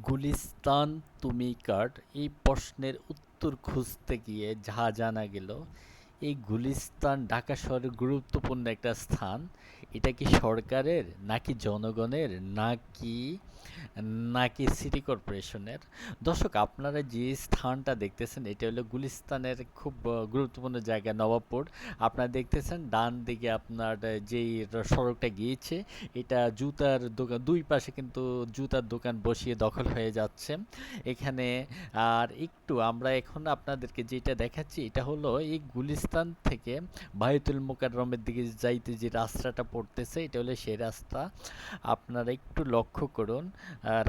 গুলিস্তান তুমি কার, এই প্রশ্নের উত্তর খুঁজতে গিয়ে যা জানা গেল, এই গুলিস্তান ঢাকা শহরের গুরুত্বপূর্ণ একটা স্থান। এটা কি সরকারের, নাকি জনগণের, নাকি নাকি সিটি কর্পোরেশনের? দর্শক, আপনারা যে স্থানটা দেখতেছেন এটা হলো গুলিস্তানের খুব গুরুত্বপূর্ণ জায়গা, নবাবপুর। আপনারা দেখতেছেন ডান দিকে আপনার যেই সড়কটা গিয়েছে, এটা জুতার দোকান, দুই পাশে কিন্তু জুতার দোকান বসিয়ে দখল হয়ে যাচ্ছে এখানে। আর একটু আমরা এখন আপনাদেরকে যেটা দেখাচ্ছি, এটা হলো এই গুলিস্তান থেকে বায়তুল মোকাররমের দিকে যাইতে যে রাস্তাটা পড়তেছে, এটা হলো সেই রাস্তা। আপনারা একটু লক্ষ্য করুন,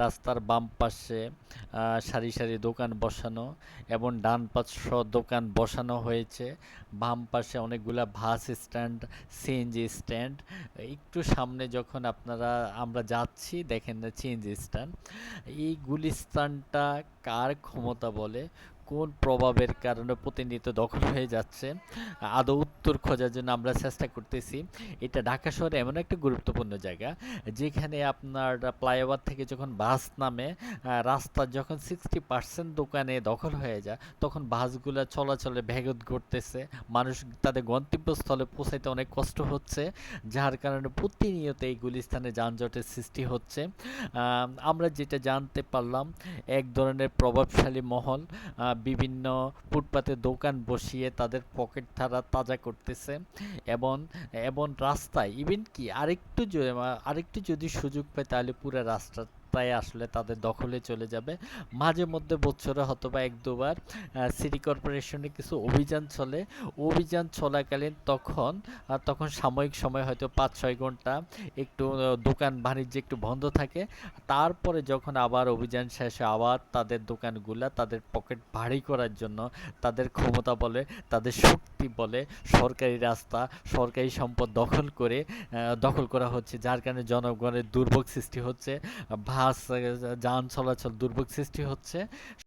রাস্তার বাম পাশে সারি সারি দোকান বসানো, এবং ডান পাশে দোকান বসানো হয়েছে। বাম পাশে অনেকগুলা বাস স্ট্যান্ড, সিএনজি স্ট্যান্ড। একটু সামনে যখন আমরা যাচ্ছি, দেখেন না সিএনজি স্ট্যান্ড। এই গুলিস্তানটা কার ক্ষমতা বলে, কোন প্রভাবের কারণে প্রতিনিয়ত দখল হয়ে যাচ্ছে, আদৌ উত্তর খোঁজার জন্য আমরা চেষ্টা করতেছি। এটা ঢাকা শহরে এমন একটা গুরুত্বপূর্ণ জায়গা, যেখানে আপনার ফ্লাইওভার থেকে যখন বাস নামে, রাস্তার যখন 60% দোকানে দখল হয়ে যায়, তখন বাসগুলো চলাচলে ব্যাঘাত ঘটতেছে। মানুষ তাদের গন্তব্যস্থলে পৌঁছাইতে অনেক কষ্ট হচ্ছে, যার কারণে প্রতিনিয়ত এই গুলিস্তানে যানজটের সৃষ্টি হচ্ছে। আমরা যেটা জানতে পারলাম, এক ধরনের প্রভাবশালী মহল বিভিন্ন ফুটপাতে দোকান বসিয়ে তাদের পকেট তাজা করতেছে, এবং এবং রাস্তায় ইভেন কি আরেকটু যদি সুযোগ পায়, তাহলে পুরো রাস্তাটাই আসলে তাদের দখলে চলে যাবে। মাঝে মধ্যে বছরে হয়তোবা এক দুবার সিটি কর্পোরেশনে কিছু অভিযান চলে। অভিযান চলাকালীন তখন সাময়িক সময় হয়তো 5-6 ঘন্টা একটু দোকান বাণিজ্য একটু বন্ধ থাকে। তারপরে যখন আবার অভিযান শেষে আবার তাদের দোকানগুলা তাদের পকেট ভারী করার জন্য, তাদের ক্ষমতা বলে, তাদের শক্তি বলে, সরকারি রাস্তা, সরকারি সম্পদ দখল করা হচ্ছে, যার কারণে জনগণের দুর্ভোগ সৃষ্টি হচ্ছে, বাস যান চলাচল দুর্ভোগ সৃষ্টি হচ্ছে।